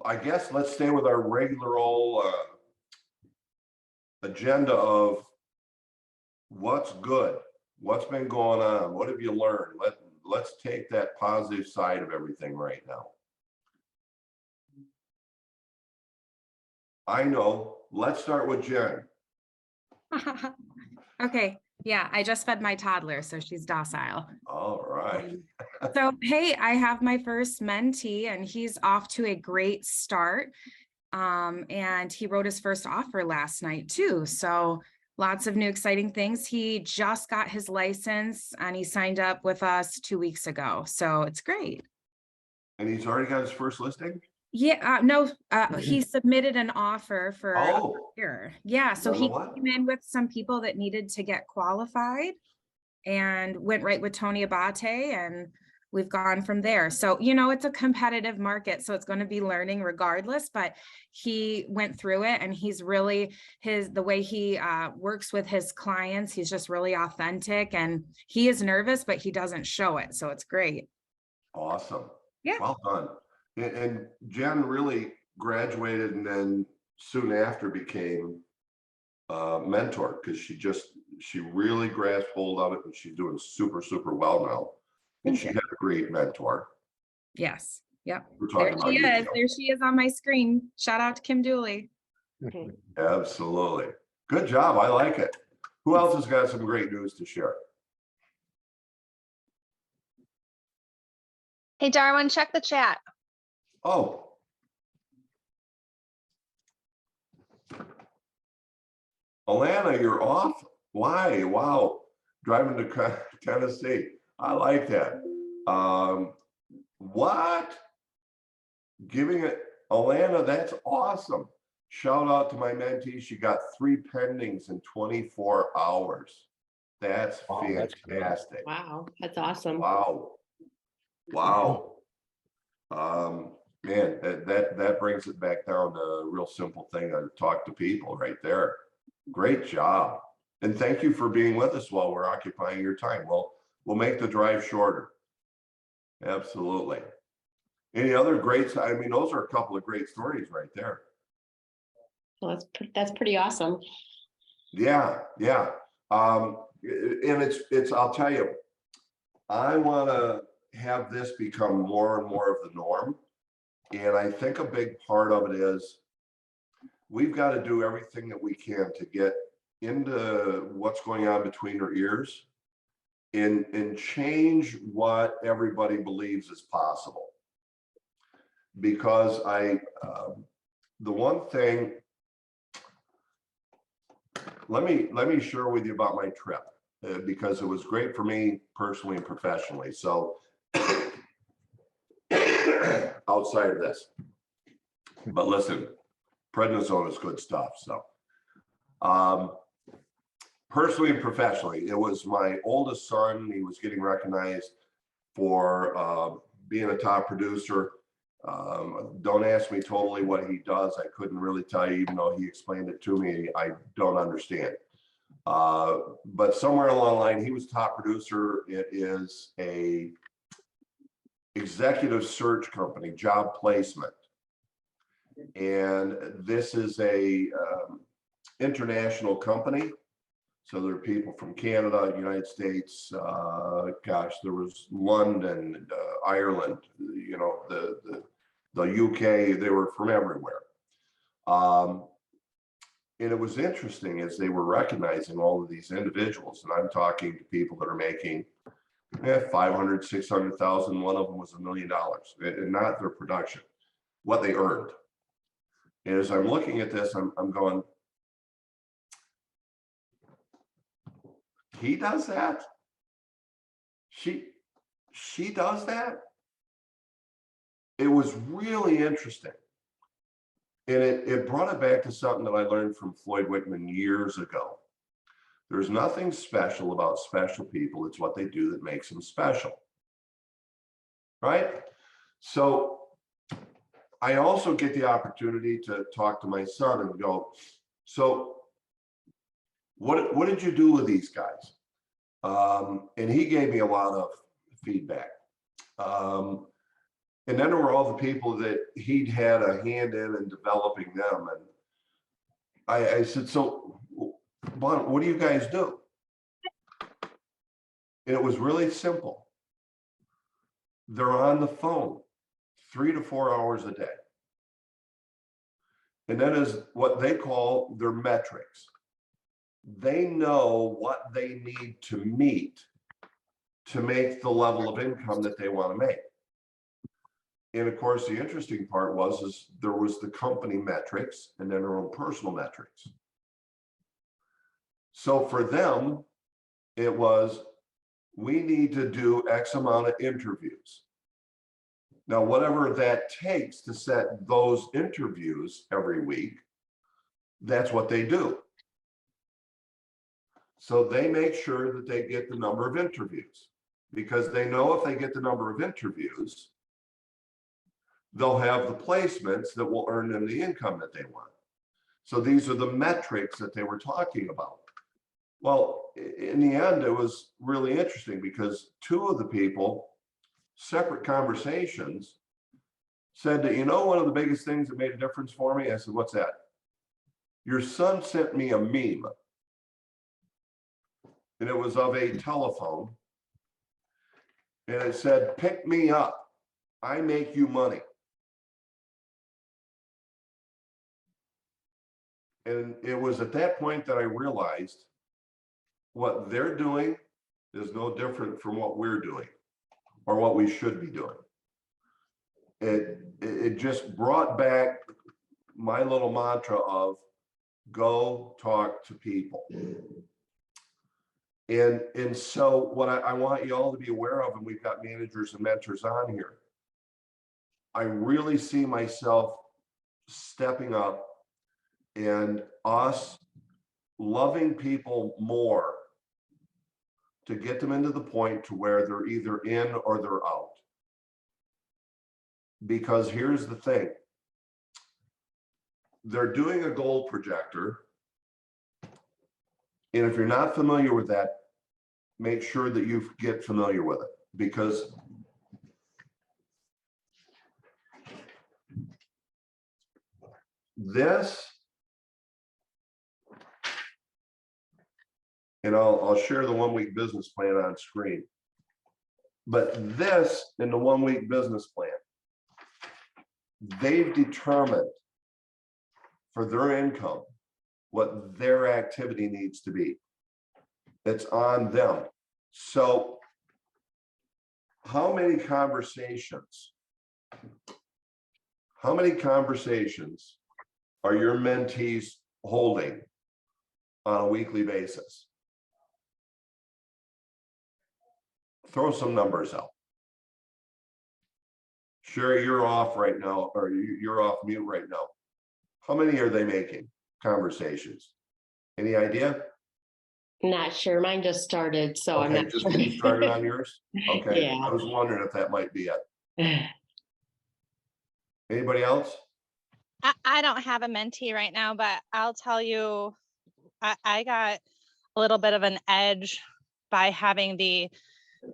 I guess let's stay with our regular old agenda of what's good, what's been going on, what have you learned? Let's take that positive side of everything right now. I know. Let's start with Jen. Okay. Yeah, I just fed my toddler, so she's docile. All right. So, hey, I have my first mentee and he's off to a great start. And he wrote his first offer last night too. So lots of new exciting things. He just got his license and he signed up with us 2 weeks ago. So it's great. And he's already got his first listing? Yeah, no, he submitted an offer for a Oh, year. Yeah, so you know he what? came in with some people that needed to get qualified and went right with Tony Abate, and we've gone from there. So, it's a competitive market, so it's going to be learning regardless, but he went through it and he's really the way he works with his clients, he's just really authentic and he is nervous, but he doesn't show it. So it's great. Awesome. Yeah. Well done. And Jen really graduated and then soon after became a mentor because she really grasped hold of it and she's doing super, super well now. And she had a great mentor. Yes. Yep. We're talking about you. There she is on my screen. Shout out to Kim Dooley. Absolutely. Good job. I like it. Who else has got some great news to share? Hey, Darwin, check the chat. Oh. Alana, you're off? Why? Wow. Driving to Tennessee. I like that. What? Giving it, Alana, that's awesome. Shout out to my mentee. She got 3 pendings in 24 hours. That's fantastic. Wow, that's awesome. Wow. Wow. Man, that brings it back down to a real simple thing. I talk to people right there. Great job. And thank you for being with us while we're occupying your time. Well, we'll make the drive shorter. Absolutely. Any other great, I mean, those are a couple of great stories right there. Well, that's pretty awesome. Yeah, yeah. And it's, I'll tell you, I want to have this become more and more of the norm. And I think a big part of it is we've got to do everything that we can to get into what's going on between our ears and change what everybody believes is possible. Because the one thing, let me share with you about my trip because it was great for me personally and professionally. So outside of this, but listen, prednisone is good stuff. So personally and professionally, it was my oldest son. He was getting recognized for being a top producer. Don't ask me totally what he does. I couldn't really tell you, even though he explained it to me. I don't understand. But somewhere along the line, he was top producer. It is a executive search company, job placement. And this is a international company. So there are people from Canada, United States, gosh, there was London, Ireland, you know, the UK, they were from everywhere. And it was interesting as they were recognizing all of these individuals, and I'm talking to people that are making 500, 600,000. One of them was $1 million, and not their production, what they earned. And as I'm looking at this, I'm going, he does that? She does that? It was really interesting. And it brought it back to something that I learned from Floyd Whitman years ago. There's nothing special about special people. It's what they do that makes them special. Right? So I also get the opportunity to talk to my son and go, so what did you do with these guys? And he gave me a lot of feedback. And then there were all the people that he'd had a hand in developing them. And I said, so, Bon, what do you guys do? And it was really simple. They're on the phone 3 to 4 hours a day. And that is what they call their metrics. They know what they need to meet to make the level of income that they want to make. And of course, the interesting part is there was the company metrics and then their own personal metrics. So for them, it was, we need to do X amount of interviews. Now, whatever that takes to set those interviews every week, that's what they do. So they make sure that they get the number of interviews, because they know if they get the number of interviews, they'll have the placements that will earn them the income that they want. So these are the metrics that they were talking about. Well, in the end, it was really interesting because two of the people, separate conversations, said that, you know, one of the biggest things that made a difference for me? I said, what's that? Your son sent me a meme. And it was of a telephone. And it said, pick me up. I make you money. And it was at that point that I realized what they're doing is no different from what we're doing or what we should be doing. It just brought back my little mantra of go talk to people. And so what I want you all to be aware of, and we've got managers and mentors on here, I really see myself stepping up and us loving people more to get them into the point to where they're either in or they're out. Because here's the thing, they're doing a goal projector. And if you're not familiar with that, make sure that you get familiar with it, because this, and I'll share the 1 week business plan on screen. But this in the 1 week business plan, they've determined for their income what their activity needs to be. It's on them. So how many conversations are your mentees holding on a weekly basis? Throw some numbers out. Sherry, you're off right now, or you're off mute right now. How many are they making conversations? Any idea? Not sure. Mine just started, so I'm Okay, not just sure. getting started on yours? Okay, Yeah. I was wondering if that might be it. Anybody else? I don't have a mentee right now, but I'll tell you, I got a little bit of an edge by having the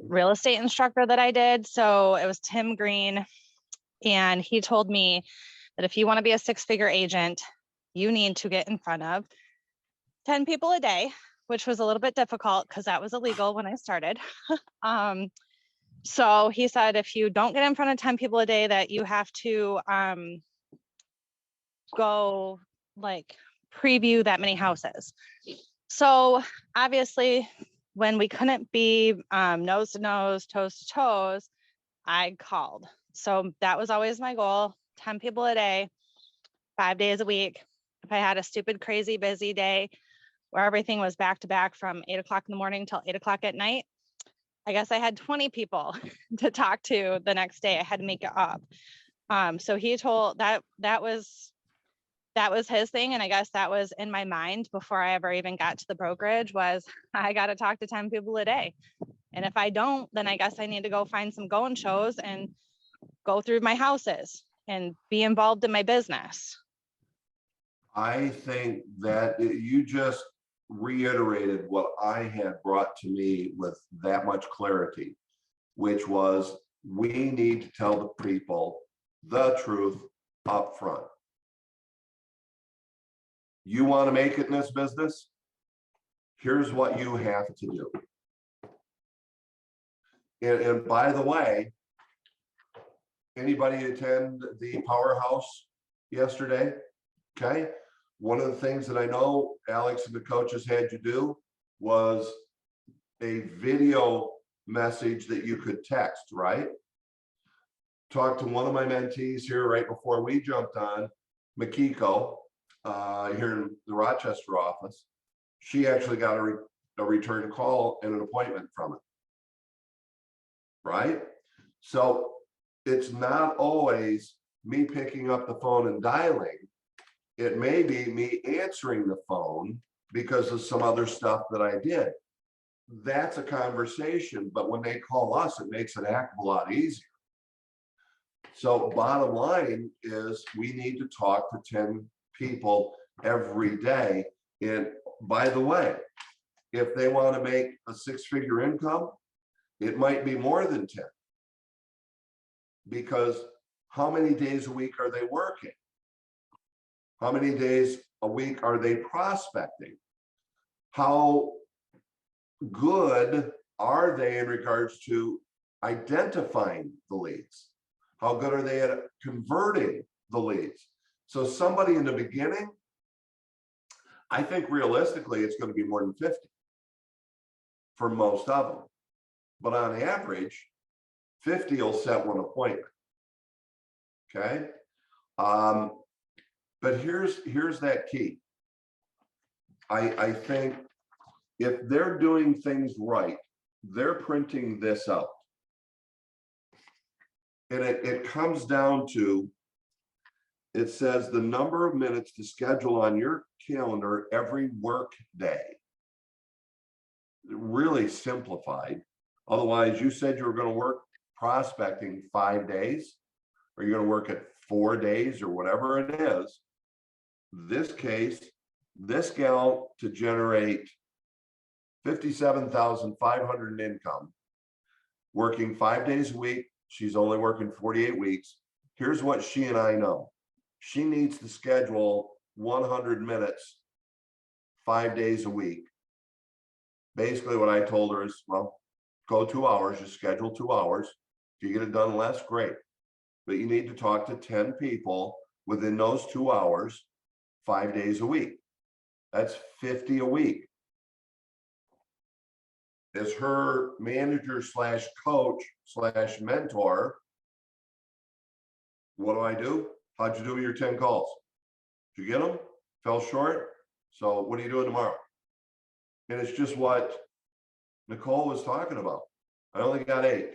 real estate instructor that I did. So it was Tim Green. And he told me that if you want to be a 6-figure agent, you need to get in front of 10 people a day, which was a little bit difficult because that was illegal when I started. So he said, if you don't get in front of 10 people a day, that you have to go like preview that many houses. So obviously when we couldn't be nose to nose, toes to toes, I called. So that was always my goal, 10 people a day, 5 days a week. If I had a stupid, crazy, busy day where everything was back to back from 8 o'clock in the morning till 8 o'clock at night, I guess I had 20 people to talk to the next day. I had to make it up. So he told that was his thing. And I guess that was in my mind before I ever even got to the brokerage was I got to talk to 10 people a day. And if I don't, then I guess I need to go find some going shows and go through my houses and be involved in my business. I think that you just reiterated what I had brought to me with that much clarity, which was we need to tell the people the truth up front. You want to make it in this business? Here's what you have to do. And by the way, anybody attend the Powerhouse yesterday? Okay. One of the things that I know Alex and the coaches had you do was a video message that you could text, right? Talked to one of my mentees here right before we jumped on, Makiko, here in the Rochester office. She actually got a return call and an appointment from it. Right? So it's not always me picking up the phone and dialing. It may be me answering the phone because of some other stuff that I did. That's a conversation, but when they call us, it makes it a heck of a lot easier. So bottom line is we need to talk to 10 people every day. And by the way, if they want to make a 6-figure income, it might be more than 10. Because how many days a week are they working? How many days a week are they prospecting? How good are they in regards to identifying the leads? How good are they at converting the leads? So somebody in the beginning, I think realistically, it's going to be more than 50 for most of them. But on average, 50 will set one appointment. Okay. But here's that key. I think if they're doing things right, they're printing this out. And it comes down to, it says the number of minutes to schedule on your calendar every work day. Really simplified. Otherwise, you said you were going to work prospecting 5 days, or you're going to work at 4 days or whatever it is. This case, this gal to generate $57,500 in income, working 5 days a week. She's only working 48 weeks. Here's what she and I know. She needs to schedule 100 minutes, 5 days a week. Basically what I told her is, well, go 2 hours, just schedule 2 hours. If you get it done less, great. But you need to talk to 10 people within those 2 hours, 5 days a week. That's 50 a week. As her manager slash coach slash mentor, what do? How'd you do with your 10 calls? Did you get them? Fell short? So what are you doing tomorrow? And it's just what Nicole was talking about. I only got 8,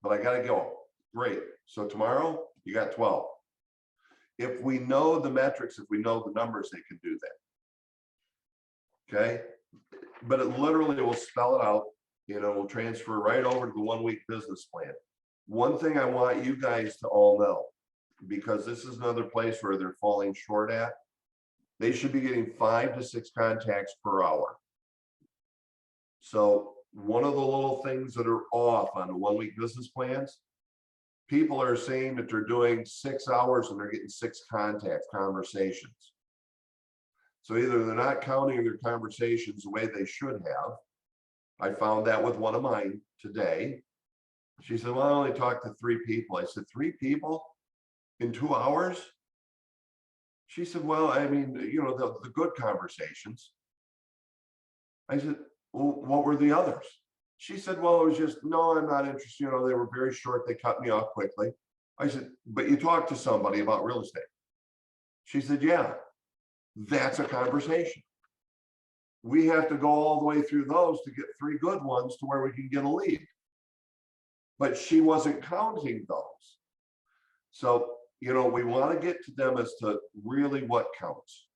but I got to go. Great. So tomorrow you got 12. If we know the metrics, if we know the numbers, they can do that. Okay. But it literally will spell it out. You know, will transfer right over to the 1-week business plan. One thing I want you guys to all know, because this is another place where they're falling short at, they should be getting 5 to 6 contacts per hour. So one of the little things that are off on the 1-week business plans, people are saying that they're doing 6 hours and they're getting 6 contacts, conversations. So either they're not counting their conversations the way they should have. I found that with one of mine today. She said, well, I only talked to 3 people. I said, 3 people in 2 hours? She said, well, I mean, you know, the good conversations. I said, well, what were the others? She said, well, it was just, no, I'm not interested. You know, they were very short. They cut me off quickly. I said, but you talked to somebody about real estate. She said, yeah, that's a conversation. We have to go all the way through those to get 3 good ones to where we can get a lead. But she wasn't counting those. So, you know, we want to get to them as to really what counts.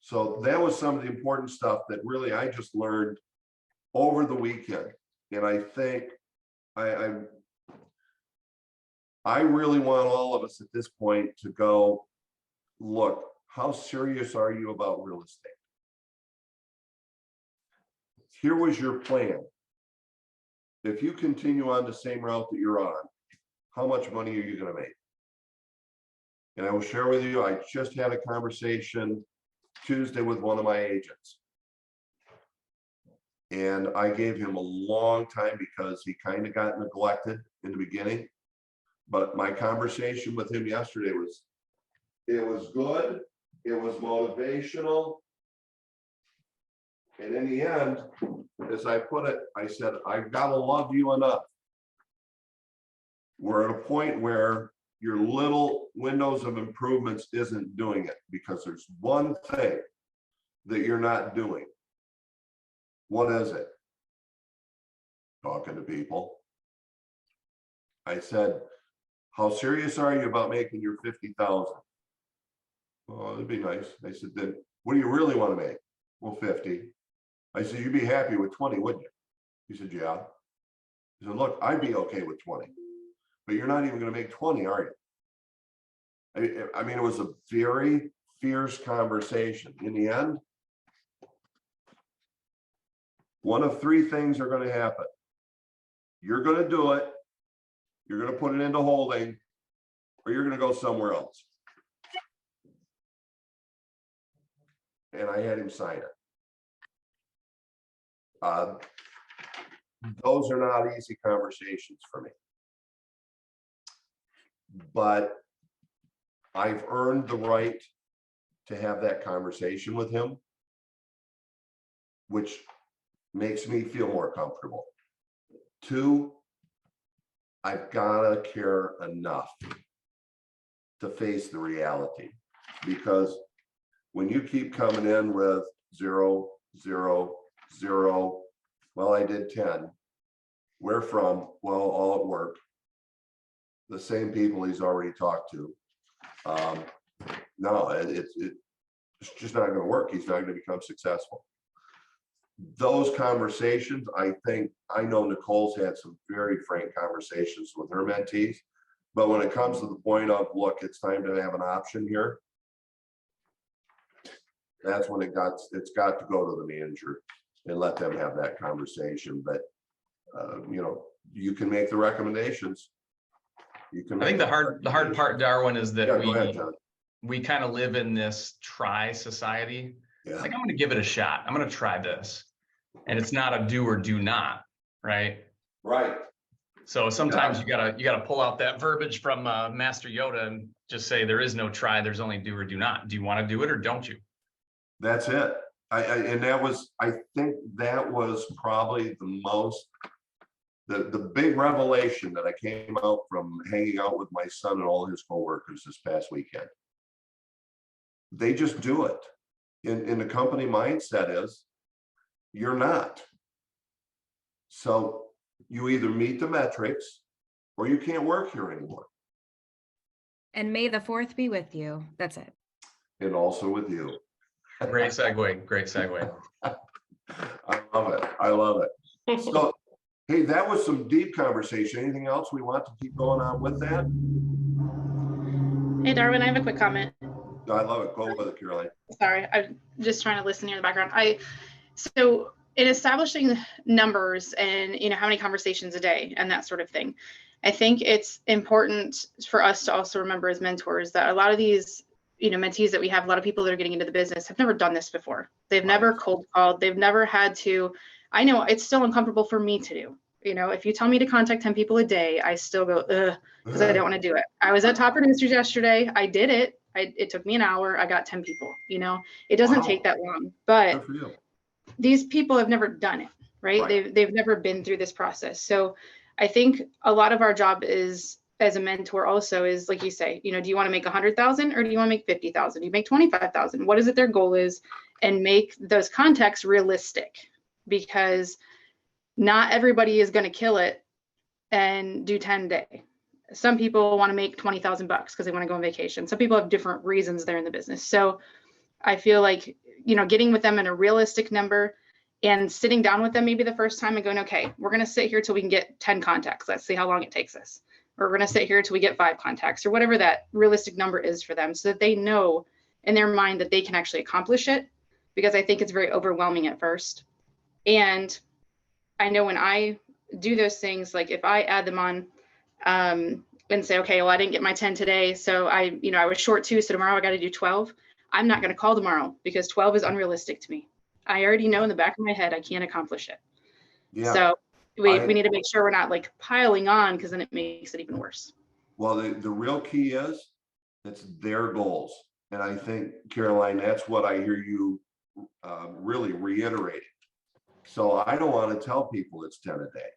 So that was some of the important stuff that really I just learned over the weekend. And I think I really want all of us at this point to go, look, how serious are you about real estate? Here was your plan. If you continue on the same route that you're on, how much money are you going to make? And I will share with you, I just had a conversation Tuesday with one of my agents. And I gave him a long time because he kind of got neglected in the beginning. But my conversation with him yesterday was, it was good, it was motivational. And in the end, as I put it, I said, I've got to love you enough. We're at a point where your little windows of improvements isn't doing it, because there's one thing that you're not doing. What is it? Talking to people. I said, how serious are you about making your 50,000? Oh, that'd be nice. I said, then what do you really want to make? Well, 50. I said, you'd be happy with 20, wouldn't you? He said, yeah. He said, look, I'd be okay with 20, but you're not even going to make 20, are you? I mean, it was a very fierce conversation. In the end, one of three things are going to happen. You're going to do it, you're going to put it into holding, or you're going to go somewhere else. And I had him sign it. Those are not easy conversations for me. But I've earned the right to have that conversation with him, which makes me feel more comfortable. Two, I've gotta care enough to face the reality, because when you keep coming in with 0, 0, 0, well, I did 10. Where from? Well, all at work. The same people he's already talked to. No, it's just not going to work. He's not going to become successful. Those conversations, I know Nicole's had some very frank conversations with her mentees, but when it comes to the point of, look, it's time to have an option here, that's when it's got to go to the manager and let them have that conversation. But you know, you can make the recommendations. You can. I think the hard part, Darwin, is that Go ahead, John. we kind of live in this try society. Yeah. Like, I'm going to give it a shot. I'm going to try this. And it's not a do or do not, right? Right. So sometimes you gotta pull out that verbiage from Master Yoda and just say there is no try, there's only do or do not. Do you want to do it or don't you? That's it. And that was, I think that was probably the big revelation that I came out from hanging out with my son and all his coworkers this past weekend. They just do it. In the company mindset is, you're not. So you either meet the metrics or you can't work here anymore. And may the 4th be with you. That's it. And also with you. Great segue. Great segue. I love it. I love it. So, hey, that was some deep conversation. Anything else we want to keep going on with that? Hey, Darwin, I have a quick comment. I love it. Go with it, Caroline. Sorry, I'm just trying to listen here in the background. So in establishing numbers and, you know, how many conversations a day and that sort of thing, I think it's important for us to also remember as mentors that a lot of these, you know, mentees that we have, a lot of people that are getting into the business have never done this before. They've never cold called. They've never had to. I know it's still uncomfortable for me to do. You know, if you tell me to contact 10 people a day, I still go, ugh, because I don't want to do it. I was at Top Producers yesterday. I did it. It took me an hour. I got 10 people. You know, it doesn't take that long, but these people have never done it, right? They've never been through this process. So I think a lot of our job is, as a mentor also, is like you say, you know, do you want to make 100,000 or do you want to make 50,000? Do you make 25,000? What is it their goal is? And make those contacts realistic, because not everybody is going to kill it and do 10 a day. Some people want to make $20,000 because they want to go on vacation. Some people have different reasons they're in the business. So I feel like, you know, getting with them in a realistic number and sitting down with them maybe the first time and going, okay, we're going to sit here till we can get 10 contacts. Let's see how long it takes us. Or we're going to sit here till we get 5 contacts, or whatever that realistic number is for them, so that they know in their mind that they can actually accomplish it. Because I think it's very overwhelming at first. And I know when I do those things, like if I add them on, and say, okay, well, I didn't get my 10 today. So I was short 2. So tomorrow I got to do 12. I'm not going to call tomorrow because 12 is unrealistic to me. I already know in the back of my head, I can't accomplish it. Yeah. So we need to make sure we're not like piling on, because then it makes it even worse. Well, the real key is it's their goals. And I think, Caroline, that's what I hear you really reiterating. So I don't want to tell people it's 10 a day.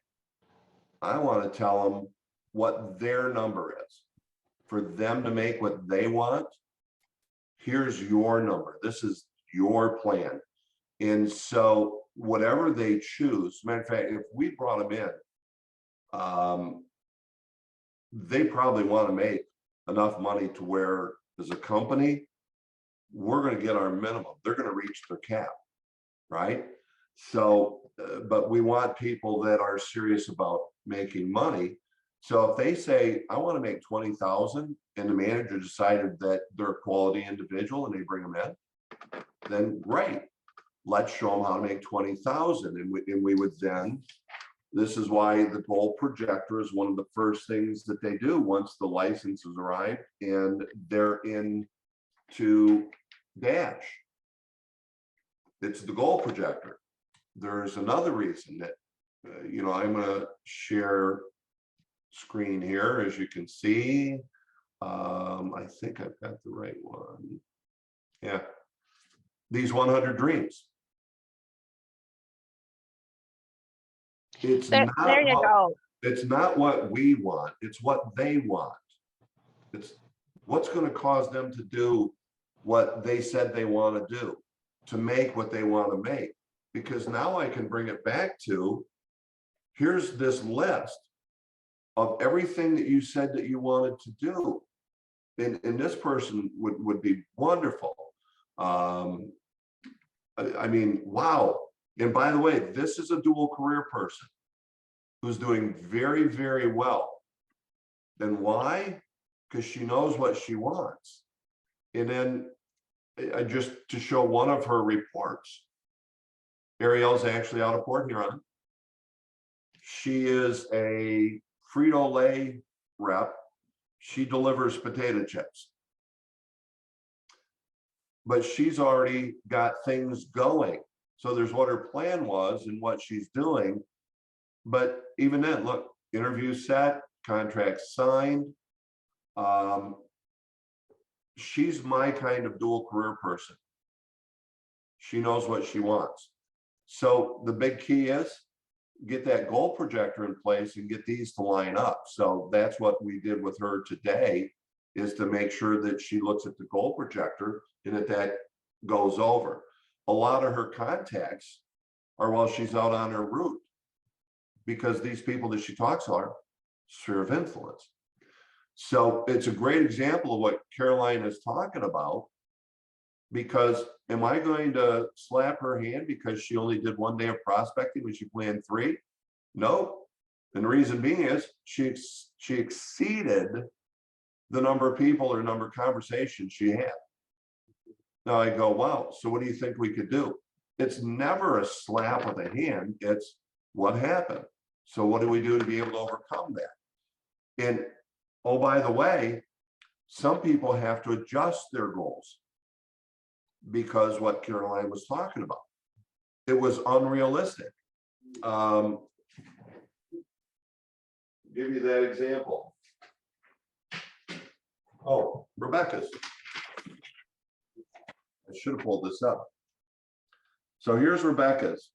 I want to tell them what their number is. For them to make what they want, here's your number. This is your plan. And so whatever they choose, matter of fact, if we brought them in, they probably want to make enough money to where, as a company, we're going to get our minimum. They're going to reach their cap, right? So, but we want people that are serious about making money. So if they say, I want to make 20,000, and the manager decided that they're a quality individual and they bring them in, then great. Let's show them how to make 20,000. And we would then, this is why the goal projector is one of the first things that they do once the licenses arrive and they're in to Dash. It's the goal projector. There's another reason that, I'm going to share screen here, as you can see. I think I've got the right one. Yeah. These 100 dreams. It's There you go. It's not what we want. It's what they want. It's what's going to cause them to do what they said they want to do, to make what they want to make. Because now I can bring it back to, here's this list of everything that you said that you wanted to do. And this person would be wonderful. I mean, wow. And by the way, this is a dual career person who's doing very, very well. And why? Because she knows what she wants. And then just to show one of her reports, Ariel's actually out of Port Huron. She is a Frito-Lay rep. She delivers potato chips. But she's already got things going. So there's what her plan was and what she's doing. But even then, look, interview set, contract signed. She's my kind of dual career person. She knows what she wants. So the big key is get that goal projector in place and get these to line up. So that's what we did with her today, is to make sure that she looks at the goal projector and that goes over. A lot of her contacts are while she's out on her route, because these people that she talks to are sphere of influence. So it's a great example of what Caroline is talking about, because am I going to slap her hand because she only did 1 day of prospecting when she planned 3? No. And the reason being is she exceeded the number of people or number of conversations she had. Now I go, wow, so what do you think we could do? It's never a slap of the hand, it's what happened. So what do we do to be able to overcome that? And oh, by the way, some people have to adjust their goals, because what Caroline was talking about, it was unrealistic. Give you that example. Oh, Rebecca's. I should have pulled this up. So here's Rebecca's.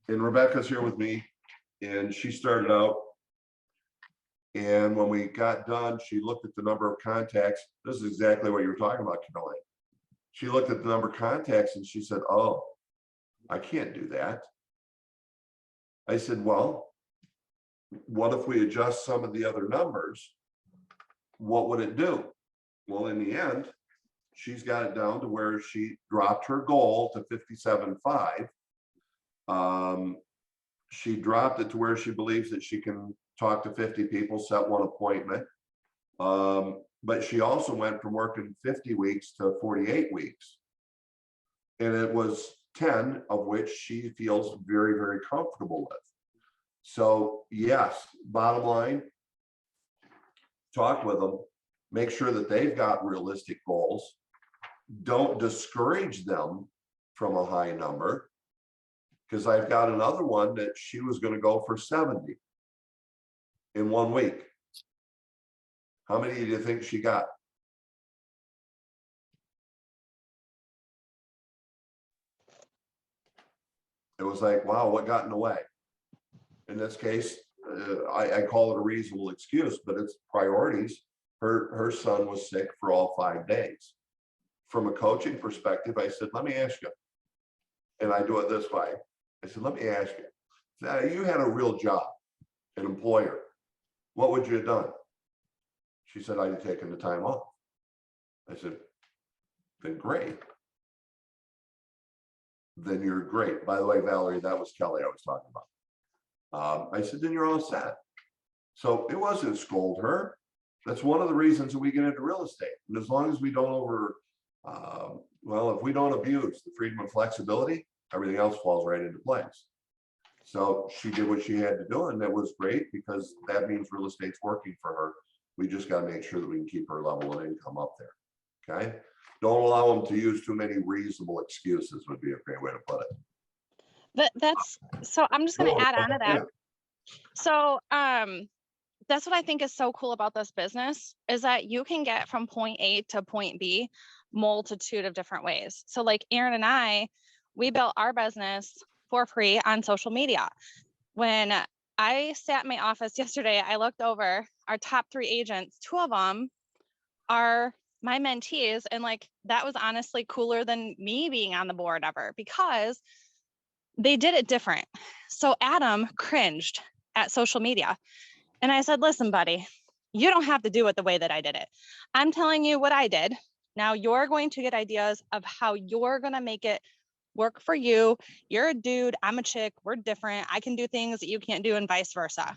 And Rebecca's here with me, and she started out. And when we got done, she looked at the number of contacts. This is exactly what you were talking about, Caroline. She looked at the number of contacts and she said, oh, I can't do that. I said, well, what if we adjust some of the other numbers? What would it do? Well, in the end, she's got it down to where she dropped her goal to 57.5. She dropped it to where she believes that she can talk to 50 people, set 1 appointment. But she also went from working 50 weeks to 48 weeks. And it was 10 of which she feels very, very comfortable with. So yes, bottom line, talk with them, make sure that they've got realistic goals. Don't discourage them from a high number. Because I've got another one that she was going to go for 70 in 1 week. How many do you think she got? It was like, wow, what got in the way? In this case, I call it a reasonable excuse, but it's priorities. Her son was sick for all 5 days. From a coaching perspective, I said, let me ask you, and I do it this way. I said, let me ask you, now you had a real job, an employer, what would you have done? She said, I'd have taken the time off. I said, then great. Then you're great. By the way, Valerie, that was Kelly I was talking about. I said, then you're all set. So it wasn't scold her. That's one of the reasons that we get into real estate. And as long as we don't well, if we don't abuse the freedom and flexibility, everything else falls right into place. So she did what she had to do, and that was great because that means real estate's working for her. We just got to make sure that we can keep her level of income up there. Okay. Don't allow them to use too many reasonable excuses would be a great way to put it. That's so I'm just going to add on to that. Yeah. So that's what I think is so cool about this business is that you can get from point A to point B multitude of different ways. So like Aaron and I, we built our business for free on social media. When I sat in my office yesterday, I looked over our top 3 agents. 2 of them are my mentees. And like, that was honestly cooler than me being on the board ever because they did it different. So Adam cringed at social media. And I said, listen, buddy, you don't have to do it the way that I did it. I'm telling you what I did. Now you're going to get ideas of how you're going to make it work for you. You're a dude, I'm a chick, we're different. I can do things that you can't do and vice versa.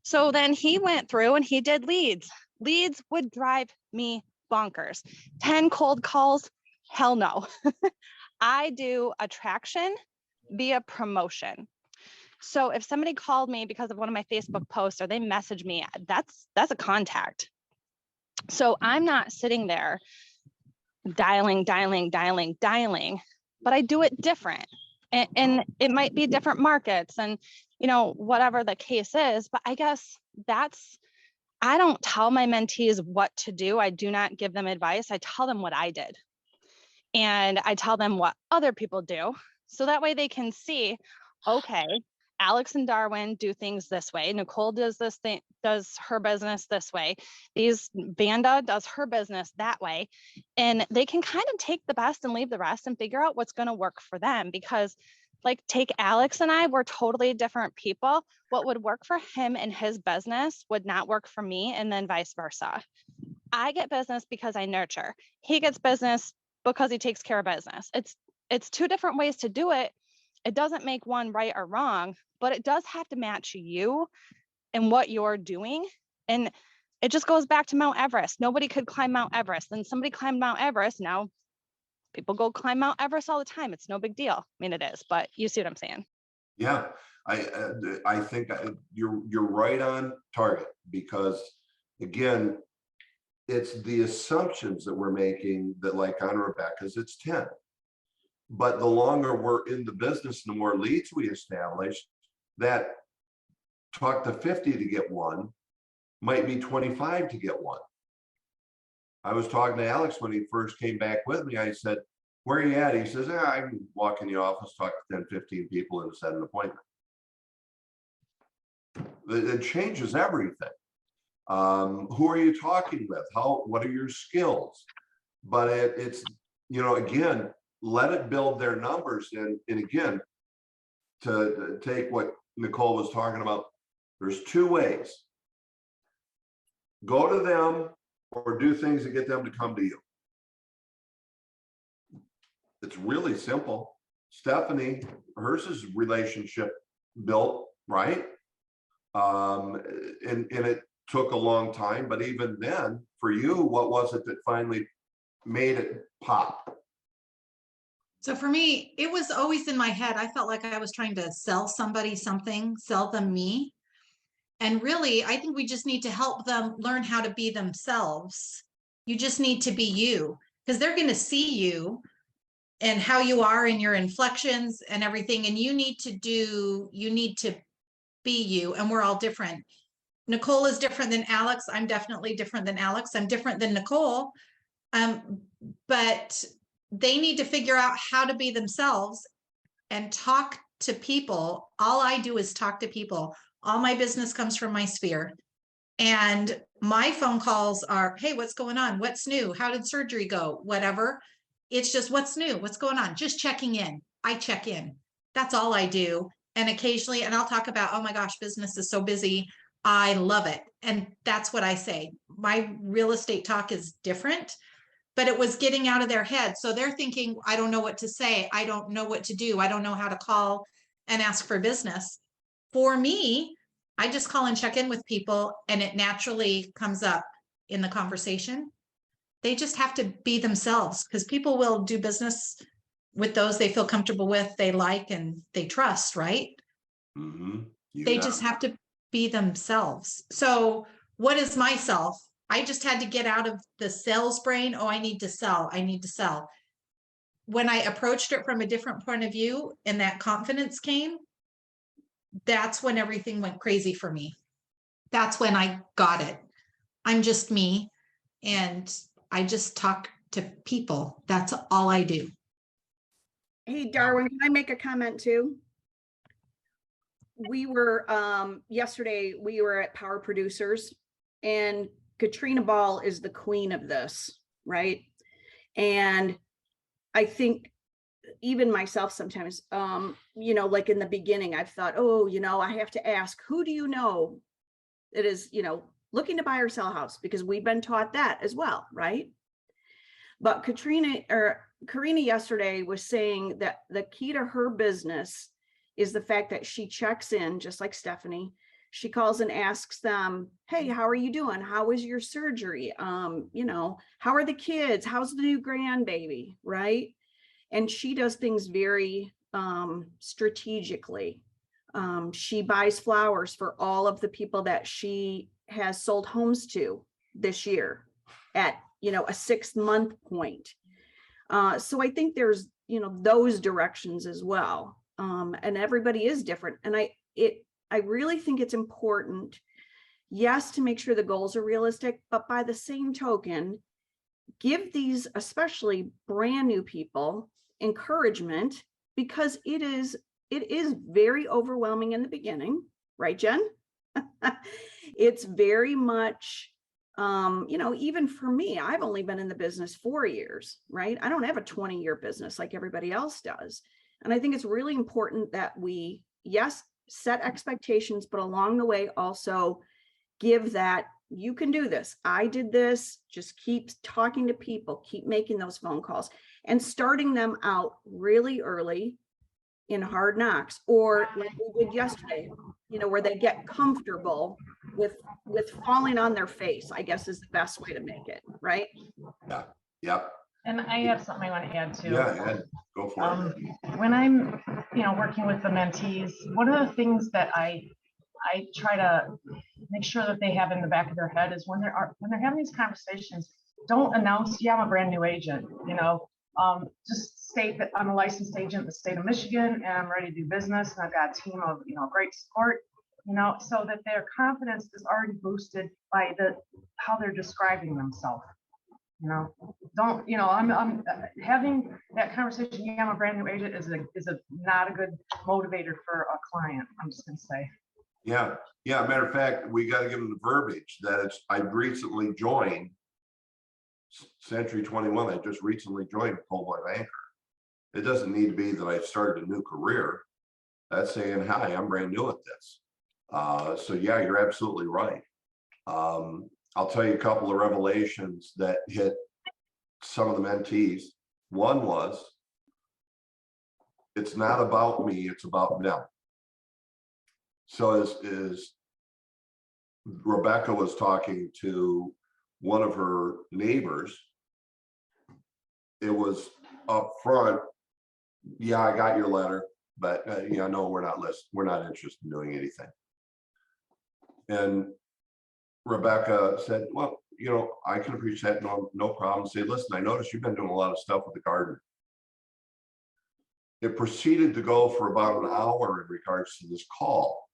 So then he went through and he did leads. Leads would drive me bonkers. 10 cold calls, hell no. I do attraction via promotion. So if somebody called me because of one of my Facebook posts or they message me, that's a contact. So I'm not sitting there dialing, but I do it different. And it might be different markets and, you know, whatever the case is, but I guess I don't tell my mentees what to do. I do not give them advice. I tell them what I did. And I tell them what other people do. So that way they can see, okay, Alex and Darwin do things this way. Nicole does this thing, does her business this way. Vanda does her business that way. And they can kind of take the best and leave the rest and figure out what's going to work for them. Because like take Alex and I, we're totally different people. What would work for him and his business would not work for me, and then vice versa. I get business because I nurture. He gets business because he takes care of business. It's 2 different ways to do it. It doesn't make one right or wrong, but it does have to match you and what you're doing. And it just goes back to Mount Everest. Nobody could climb Mount Everest. Then somebody climbed Mount Everest. Now people go climb Mount Everest all the time. It's no big deal. I mean, it is, but you see what I'm saying? Yeah, I think you're right on target because again, it's the assumptions that we're making that like on Rebecca's, it's 10. But the longer we're in the business, the more leads we establish, that talk to 50 to get one might be 25 to get one. I was talking to Alex when he first came back with me. I said, where are you at? He says, I can walk in the office, talk to 10, 15 people and set an appointment. It changes everything. Who are you talking with? What are your skills? But it's, you know, again, let it build their numbers. And again, to take what Nicole was talking about, there's 2 ways. Go to them or do things that get them to come to you. It's really simple. Stephanie, hers is relationship built, right? And it took a long time, but even then, for you, what was it that finally made it pop? So for me, it was always in my head. I felt like I was trying to sell somebody something, sell them me. And really, I think we just need to help them learn how to be themselves. You just need to be you, because they're going to see you and how you are in your inflections and everything. And you need to be you. And we're all different. Nicole is different than Alex. I'm definitely different than Alex. I'm different than Nicole. But they need to figure out how to be themselves and talk to people. All I do is talk to people. All my business comes from my sphere. And my phone calls are, hey, what's going on? What's new? How did surgery go? Whatever. It's just what's new? What's going on? Just checking in. I check in. That's all I do. And occasionally, and I'll talk about, oh my gosh, business is so busy. I love it. And that's what I say. My real estate talk is different, but it was getting out of their head. So they're thinking, I don't know what to say. I don't know what to do. I don't know how to call and ask for business. For me, I just call and check in with people and it naturally comes up in the conversation. They just have to be themselves, because people will do business with those they feel comfortable with, they like, and they trust, right? Mm-hmm. They just have to be themselves. So what is myself? I just had to get out of the sales brain. Oh, I need to sell. I need to sell. When I approached it from a different point of view and that confidence came, that's when everything went crazy for me. That's when I got it. I'm just me. And I just talk to people. That's all I do. Hey, Darwin, can I make a comment too? We were, yesterday, we were at Power Producers, and Katrina Ball is the queen of this, right? And I think even myself sometimes, like in the beginning, I've thought, oh, I have to ask, who do you know that is, looking to buy or sell a house? Because we've been taught that as well, right? But Karina yesterday was saying that the key to her business is the fact that she checks in, just like Stephanie. She calls and asks them, hey, how are you doing? How was your surgery? How are the kids? How's the new grandbaby, right? And she does things very strategically. She buys flowers for all of the people that she has sold homes to this year at, a 6-month point. So I think there's, those directions as well. And everybody is different. And I really think it's important, yes, to make sure the goals are realistic, but by the same token, give these, especially brand new people, encouragement, because it is very overwhelming in the beginning, right, Jen? It's very much, even for me, I've only been in the business 4 years, right? I don't have a 20-year business like everybody else does. And I think it's really important that we, yes, set expectations, but along the way also give that, you can do this. I did this. Just keep talking to people, keep making those phone calls and starting them out really early in hard knocks, or like we did yesterday, where they get comfortable with falling on their face, I guess is the best way to make it, right? Yeah. Yep. And I have something I want to add too. Yeah, Ed, go for it. When I'm, working with the mentees, one of the things that I try to make sure that they have in the back of their head is when they're having these conversations, don't announce, yeah, I'm a brand new agent, just state that I'm a licensed agent in the state of Michigan and I'm ready to do business and I've got a team of, great support, so that their confidence is already boosted by how they're describing themselves. I'm having that conversation. Yeah, I'm a brand new agent is not a good motivator for a client. I'm just going to say. Yeah. Matter of fact, we got to give them the verbiage that I've recently joined Century 21. I just recently joined Coldwell Banker. It doesn't need to be that I've started a new career. That's saying, hi, I'm brand new at this. So yeah, you're absolutely right. I'll tell you a couple of revelations that hit some of the mentees. One was, it's not about me, it's about them. So as Rebecca was talking to one of her neighbors, it was up front, yeah, I got your letter, but no, we're not interested in doing anything. And Rebecca said, well, you know, I can appreciate that, no problem. Say, listen, I noticed you've been doing a lot of stuff with the garden. It proceeded to go for about an hour in regards to this call,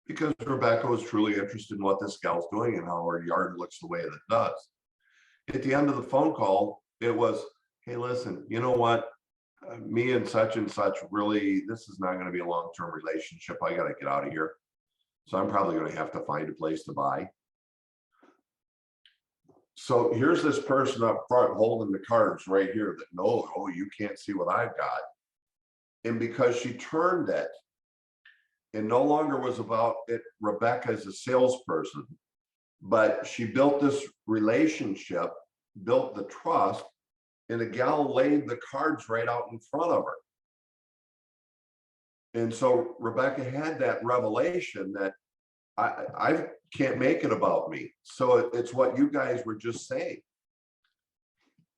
because Rebecca was truly interested in what this gal's doing and how her yard looks the way that it does. At the end of the phone call, it was, hey, listen, you know what? Me and such really, this is not going to be a long-term relationship. I got to get out of here. So I'm probably going to have to find a place to buy. So here's this person up front holding the cards right here that knows, oh, you can't see what I've got. And because she turned it, and no longer was about it, Rebecca as a salesperson, but she built this relationship, built the trust, and the gal laid the cards right out in front of her. And so Rebecca had that revelation that I can't make it about me. So it's what you guys were just saying.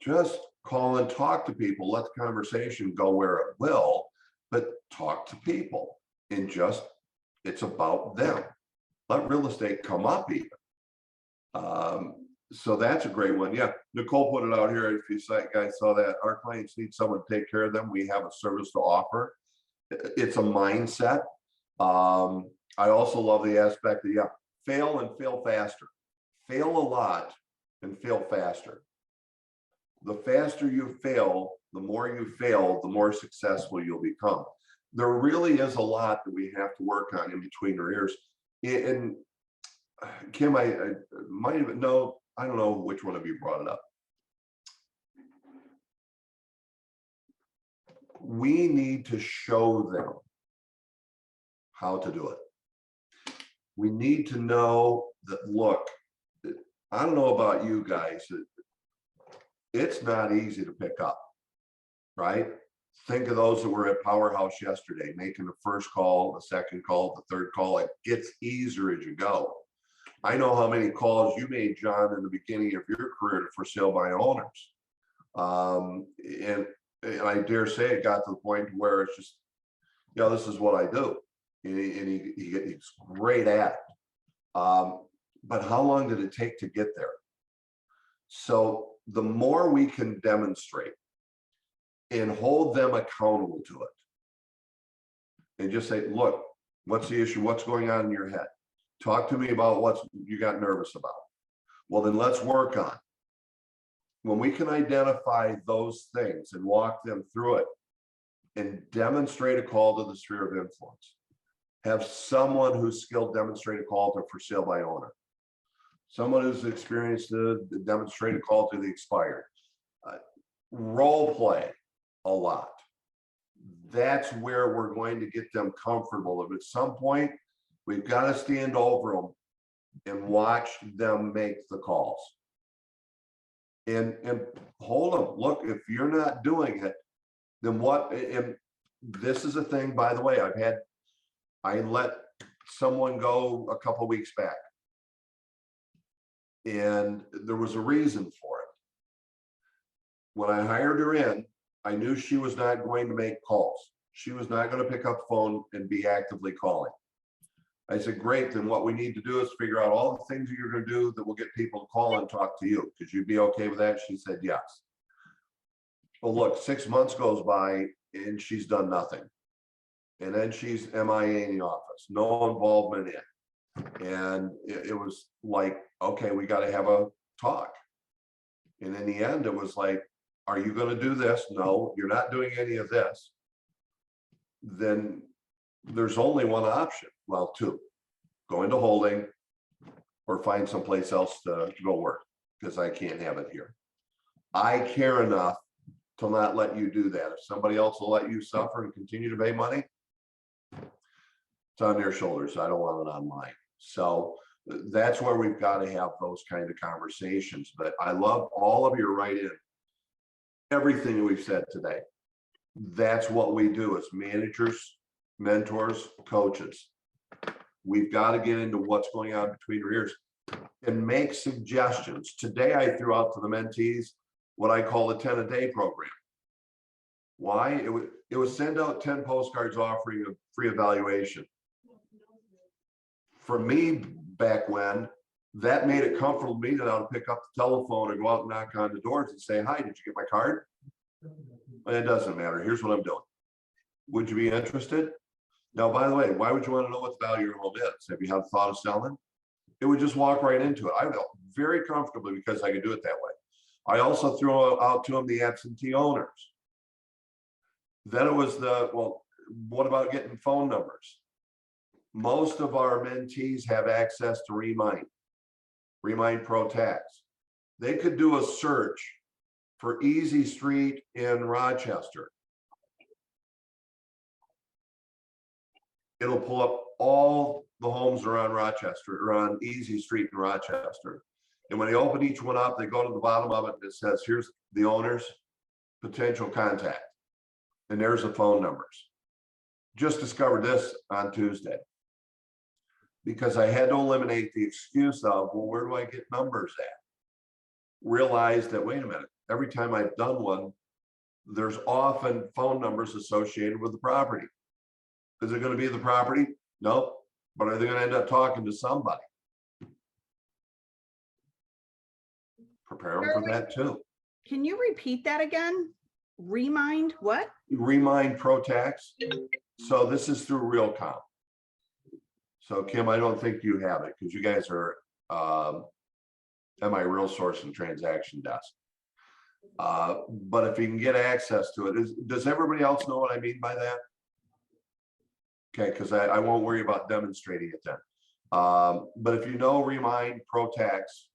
Just call and talk to people, let the conversation go where it will, but talk to people, and just, it's about them. Let real estate come up even. So that's a great one. Yeah, Nicole put it out here. If you guys saw that, our clients need someone to take care of them. We have a service to offer. It's a mindset. I also love the aspect that, yeah, fail and fail faster. Fail a lot and fail faster. The faster you fail, the more you fail, the more successful you'll become. There really is a lot that we have to work on in between our ears. And Kim, I might even know, I don't know which one of you brought it up. We need to show them how to do it. We need to know that, look, I don't know about you guys, it's not easy to pick up, right? Think of those that were at Powerhouse yesterday, making the first call, the second call, the third call. It gets easier as you go. I know how many calls you made, John, in the beginning of your career to for sale by owners. And I dare say it got to the point where it's just, you know, this is what I do. And he's great at it. But how long did it take to get there? So the more we can demonstrate and hold them accountable to it, and just say, look, what's the issue? What's going on in your head? Talk to me about what you got nervous about. Well, then let's work on it. When we can identify those things and walk them through it and demonstrate a call to the sphere of influence, have someone who's skilled demonstrate a call to for sale by owner, someone who's experienced to demonstrate a call to the expired, role play a lot. That's where we're going to get them comfortable. If at some point we've got to stand over them and watch them make the calls and hold them. Look, if you're not doing it, then what? And this is a thing, by the way, I let someone go a couple weeks back, and there was a reason for it. When I hired her in, I knew she was not going to make calls. She was not going to pick up the phone and be actively calling. I said, great, then what we need to do is figure out all the things that you're going to do that will get people to call and talk to you. Could you be okay with that? She said, yes. Well, look, 6 months goes by and she's done nothing. And then she's MIA in the office, no involvement in. And it was like, okay, we got to have a talk. And in the end, it was like, are you going to do this? No, you're not doing any of this. Then there's only one option. Well, two: go into holding or find someplace else to go work, because I can't have it here. I care enough to not let you do that. If somebody else will let you suffer and continue to pay money, it's on their shoulders. I don't want it on mine. So that's where we've got to have those kind of conversations. But I love all of you right in everything we've said today. That's what we do as managers, mentors, coaches. We've got to get into what's going on between our ears and make suggestions. Today, I threw out to the mentees what I call the 10-a-day program. Why? It was send out 10 postcards offering a free evaluation. For me, back when, that made it comfortable to me that I would pick up the telephone and go out and knock on the doors and say, hi, did you get my card? It doesn't matter. Here's what I'm doing. Would you be interested? Now, by the way, why would you want to know what the value of your home is? Have you had thought of selling? It would just walk right into it. I felt very comfortably because I could do it that way. I also threw out to them the absentee owners. Then it was well, what about getting phone numbers? Most of our mentees have access to Remind Pro Tax. They could do a search for Easy Street in Rochester. It'll pull up all the homes around Rochester, or on Easy Street in Rochester. And when they open each one up, they go to the bottom of it and it says, here's the owner's potential contact. And there's the phone numbers. Just discovered this on Tuesday, because I had to eliminate the excuse of, well, where do I get numbers at? Realized that, wait a minute, every time I've done one, there's often phone numbers associated with the property. Is it going to be the property? Nope. But are they going to end up talking to somebody? Prepare them for that too. Can you repeat that again? Remind what? Remind Pro Tax. So this is through RealComp. So Kim, I don't think you have it because you guys are at my Real Source and Transaction Desk. But if you can get access to it, does everybody else know what I mean by that? Okay, because I won't worry about demonstrating it then. But if you know Remind Pro Tax,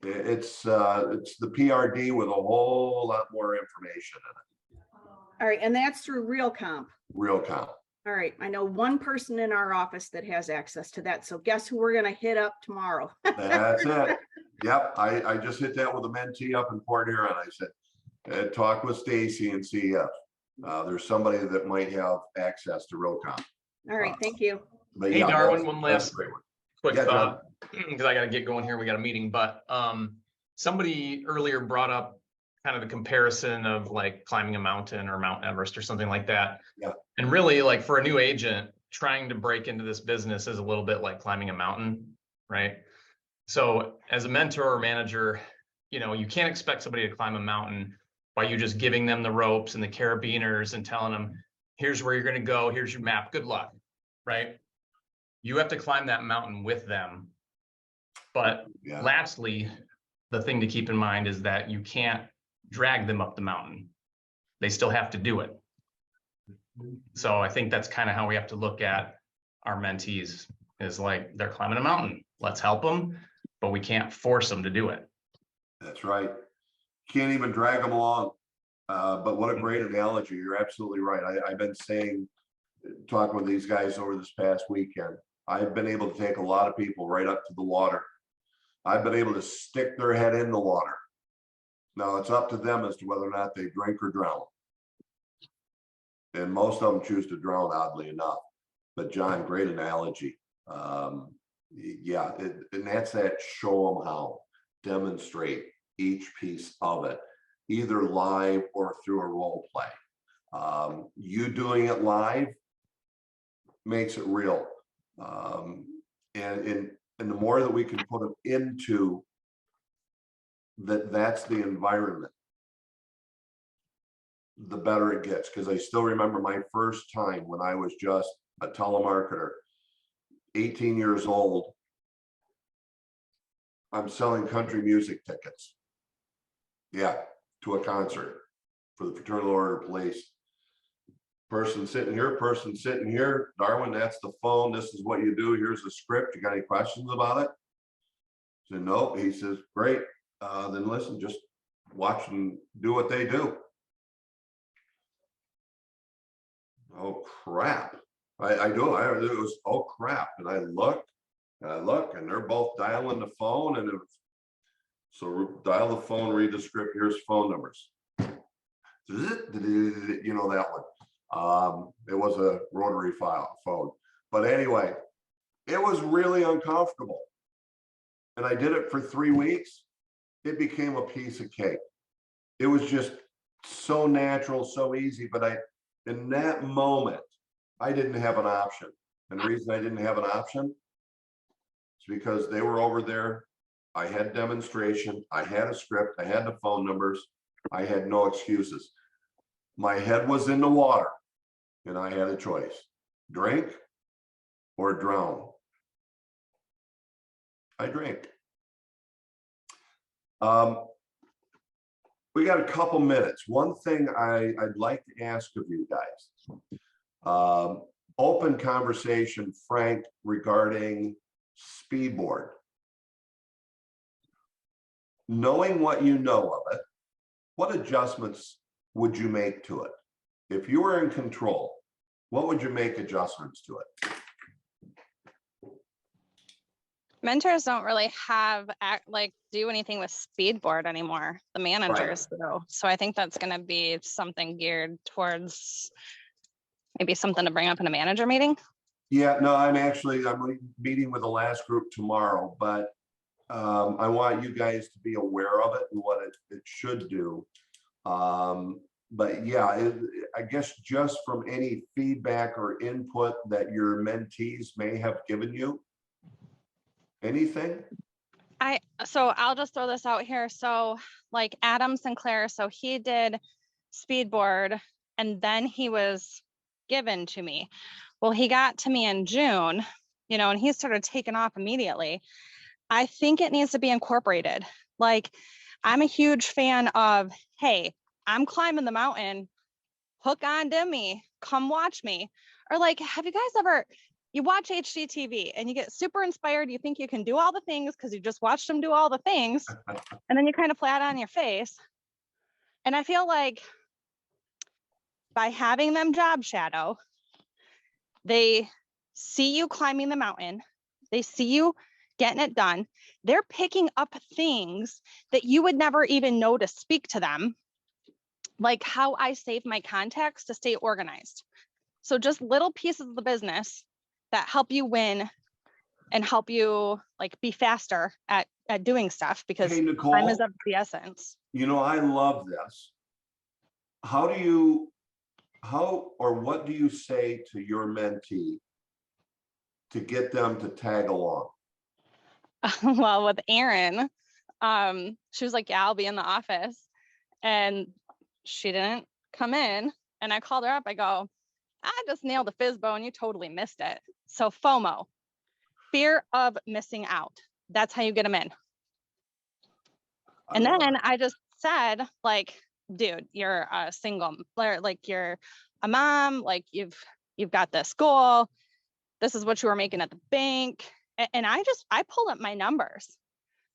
it's the PRD with a whole lot more information in it. All right, and that's through RealComp. RealComp. All right, I know one person in our office that has access to that. So guess who we're gonna hit up tomorrow? That's it. Yep, I just hit that with a mentee up in Port Huron. I said, talk with Stacy and see if there's somebody that might have access to RealComp. All right, thank you. But Hey, yeah, Darwin, that's- one that's last a great one. quick Yeah, thought, because I got to get going here. We got a meeting, but somebody earlier brought up kind of the comparison of like climbing a mountain or Mount Everest or something like that. Yeah. And really, like for a new agent trying to break into this business is a little bit like climbing a mountain, right? So as a mentor or manager, you know, you can't expect somebody to climb a mountain by you just giving them the ropes and the carabiners and telling them, here's where you're going to go, here's your map, good luck, right? You have to climb that mountain with them. But Yeah. lastly, the thing to keep in mind is that you can't drag them up the mountain. They still have to do it. So I think that's kind of how we have to look at our mentees, is like they're climbing a mountain. Let's help them, but we can't force them to do it. That's right. Can't even drag them along. But what a great analogy. You're absolutely right. I've been saying, talking with these guys over this past weekend, I've been able to take a lot of people right up to the water. I've been able to stick their head in the water. Now it's up to them as to whether or not they drink or drown. And most of them choose to drown, oddly enough. But John, great analogy. Yeah, and that's that show them how, demonstrate each piece of it, either live or through a role play. You doing it live makes it real. And the more that we can put them into that's the environment, the better it gets. Because I still remember my first time when I was just a telemarketer, 18 years old. I'm selling country music tickets. Yeah, to a concert for the Fraternal Order of Police. Person sitting here, person sitting here. Darwin, that's the phone. This is what you do. Here's the script. You got any questions about it? I said, no. He says, great. Then listen, just watch and do what they do. Oh, crap. I do. It was, oh, crap. And I look, and they're both dialing the phone. And so dial the phone, read the script. Here's phone numbers. You know that one. It was a rotary phone. But anyway, it was really uncomfortable. And I did it for 3 weeks. It became a piece of cake. It was just so natural, so easy. But in that moment, I didn't have an option. And the reason I didn't have an option is because they were over there. I had demonstration, I had a script, I had the phone numbers, I had no excuses. My head was in the water and I had a choice, drink or drown. I drank. We got a couple minutes. One thing I'd like to ask of you guys, open conversation, Frank, regarding speedboard. Knowing what you know of it, what adjustments would you make to it? If you were in control, what would you make adjustments to it? Mentors don't really do anything with speedboard anymore. The managers do. So I think that's going to be something geared towards maybe something to bring up in a manager meeting. Yeah, no, I'm meeting with the last group tomorrow, but I want you guys to be aware of it and what it should do. But yeah, I guess just from any feedback or input that your mentees may have given you, anything? So I'll just throw this out here. So like Adam Sinclair, so he did speedboard and then he was given to me. Well, he got to me in June, and he started taking off immediately. I think it needs to be incorporated. Like, I'm a huge fan of, hey, I'm climbing the mountain, hook on to me, come watch me. Or like, have you guys you watch HGTV and you get super inspired, you think you can do all the things because you just watched them do all the things, and then you kind of flat on your face. And I feel like by having them job shadow, they see you climbing the mountain, they see you getting it done. They're picking up things that you would never even know to speak to them, like how I save my contacts to stay organized. So just little pieces of the business that help you win and help you like be faster at doing stuff, because Hey, Nicole, time is of the essence. I love this. How or what do you say to your mentee to get them to tag along? Well, with Erin, she was like, yeah, I'll be in the office. And she didn't come in. And I called her up. I go, I just nailed a FSBO and you totally missed it. So FOMO, fear of missing out. That's how you get them in. And then I just said, like, dude, you're a single, like you're a mom, like you've got this goal. This is what you were making at the bank. And I pull up my numbers.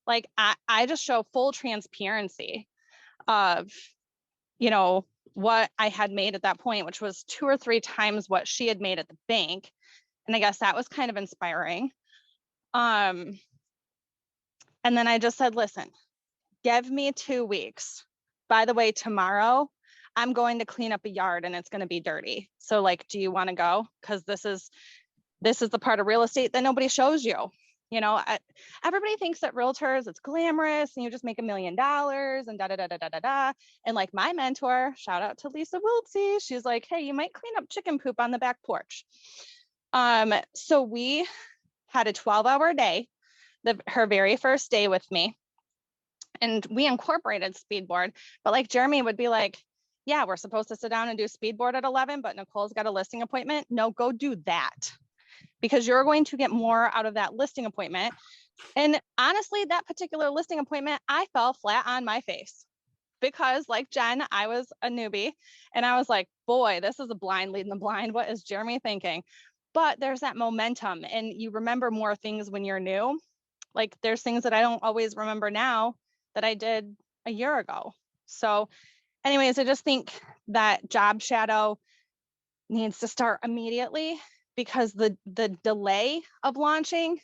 Like I just show full transparency of, what I had made at that point, which was 2 or 3 times what she had made at the bank. And I guess that was kind of inspiring. And then I just said, listen, give me 2 weeks. By the way, tomorrow I'm going to clean up a yard and it's going to be dirty. So like, do you want to go? Because this is the part of real estate that nobody shows you. Everybody thinks that realtors, it's glamorous and you just make $1 million and da da da da da da da. And like my mentor, shout out to Lisa Wiltsey, she's like, hey, you might clean up chicken poop on the back porch. So we had a 12-hour day, her very first day with me, and we incorporated speedboard. But like Jeremy would be like, yeah, we're supposed to sit down and do speedboard at 11, but Nicole's got a listing appointment. No, go do that, because you're going to get more out of that listing appointment. And honestly, that particular listing appointment, I fell flat on my face because like Jen, I was a newbie and I was like, boy, this is a blind leading the blind. What is Jeremy thinking? But there's that momentum and you remember more things when you're new. Like there's things that I don't always remember now that I did a year ago. So anyways, I just think that job shadow needs to start immediately, because the delay of launching,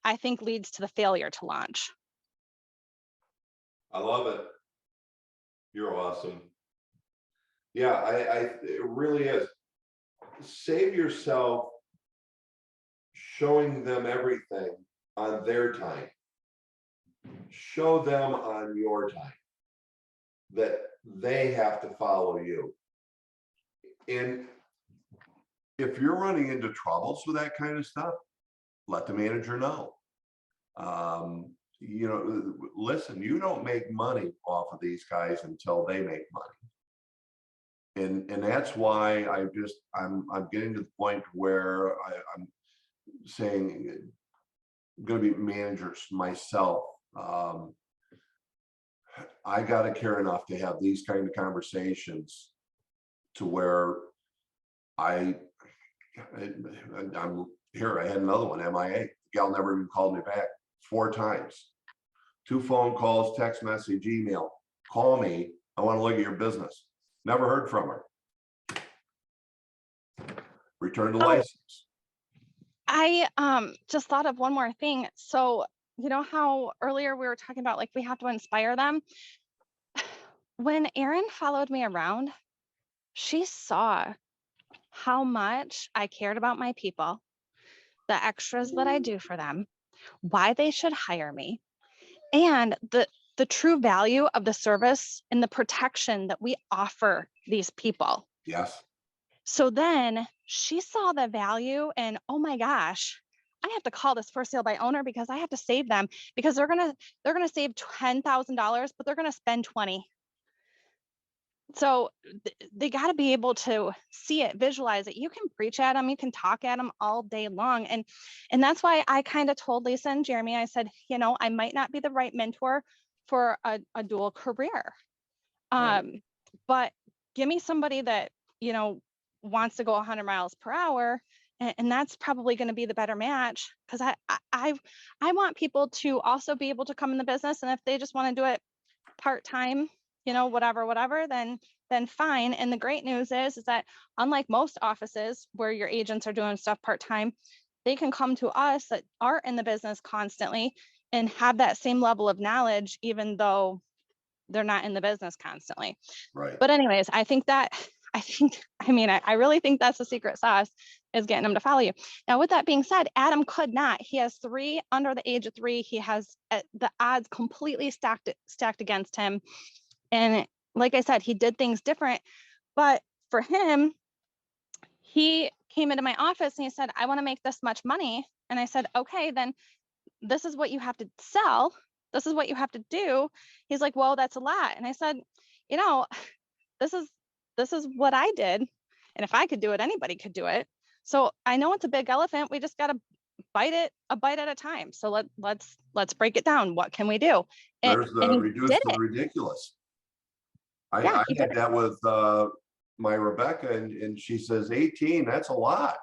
I think, leads to the failure to launch. I love it. You're awesome. Yeah, it really is. Save yourself showing them everything on their time. Show them on your time that they have to follow you. And if you're running into troubles with that kind of stuff, let the manager know. You know, listen, you don't make money off of these guys until they make money. And that's why I'm getting to the point where I'm saying I'm going to be managers myself. I got to care enough to have these kind of conversations to where I'm here. I had another one, MIA. The gal never even called me back 4 times. 2 phone calls, text message, email. Call me. I want to look at your business. Never heard from her. Return the license. I just thought of one more thing. So, you know how earlier we were talking about like we have to inspire them? When Erin followed me around, she saw how much I cared about my people, the extras that I do for them, why they should hire me, and the true value of the service and the protection that we offer these people. Yes. So then she saw the value and, oh my gosh, I have to call this for sale by owner because I have to save them because they're gonna save $10,000, but they're gonna spend 20. So they got to be able to see it, visualize it. You can preach at them, you can talk at them all day long. And that's why I kind of told Lisa and Jeremy, I said, you know, I might not be the right mentor for a dual career. Right. But give me somebody that, you know, wants to go 100 miles per hour. And that's probably going to be the better match because I want people to also be able to come in the business. And if they just want to do it part-time, you know, whatever, then fine. And the great news is that unlike most offices where your agents are doing stuff part-time, they can come to us that are in the business constantly and have that same level of knowledge, even though they're not in the business constantly. Right. But anyways, I really think that's the secret sauce is getting them to follow you. Now, with that being said, Adam could not. He has 3 under the age of 3. He has the odds completely stacked against him. And like I said, he did things different. But for him, he came into my office and he said, I want to make this much money. And I said, okay, then this is what you have to sell. This is what you have to do. He's like, well, that's a lot. And I said, you know, this is what I did. And if I could do it, anybody could do it. So I know it's a big elephant. We just got to bite it a bite at a time. So let's break it down. What can we do? There's the and reduce the ridiculous. I had that with my Rebecca, and she says 18, that's a lot.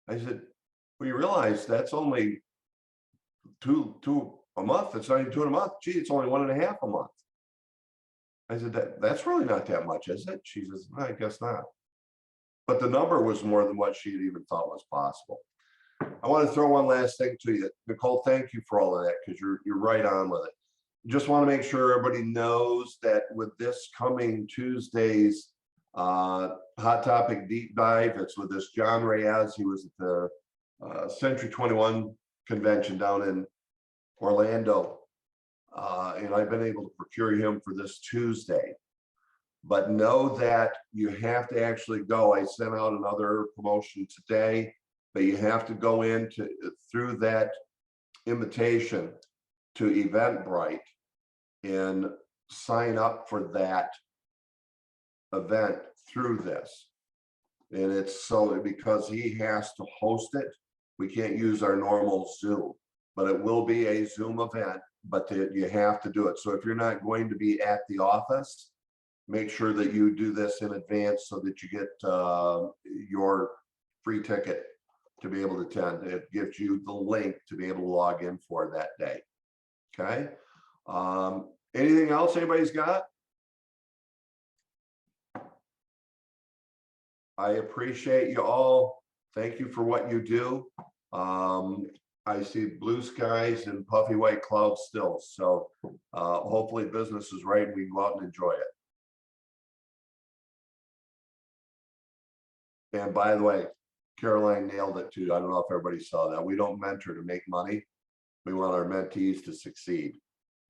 I said, well, you realize that's only two a month. It's not even 2 a month. Gee, it's only 1.5 a month. I said, that's really not that much, is it? She says, no, I guess not. But the number was more than what she had even thought was possible. I want to throw one last thing to you. Nicole, thank you for all of that, because you're right on with it. Just want to make sure everybody knows that with this coming Tuesday's Hot Topic Deep Dive, it's with this John Reyes. He was at the Century 21 convention down in Orlando. And I've been able to procure him for this Tuesday. But know that you have to actually go. I sent out another promotion today, but you have to go through that invitation to Eventbrite and sign up for that event through this. And it's so because he has to host it, we can't use our normal Zoom, but it will be a Zoom event, but you have to do it. So if you're not going to be at the office, make sure that you do this in advance so that you get your free ticket to be able to attend. It gives you the link to be able to log in for that day. Okay. Anything else anybody's got? I appreciate you all. Thank you for what you do. I see blue skies and puffy white clouds still. So hopefully business is right and we can go out and enjoy it. And by the way, Caroline nailed it too. I don't know if everybody saw that. We don't mentor to make money. We want our mentees to succeed.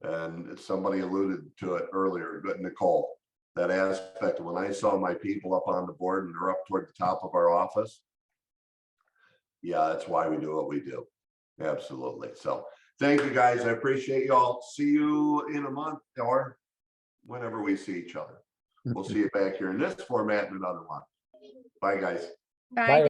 And somebody alluded to it earlier, but Nicole, that aspect, when I saw my people up on the board and they're up toward the top of our office, yeah, that's why we do what we do. Absolutely. So Thank you, guys. I appreciate y'all. See you in a month or whenever we see each other. We'll see you back here in this format and another one. Bye, guys. Bye.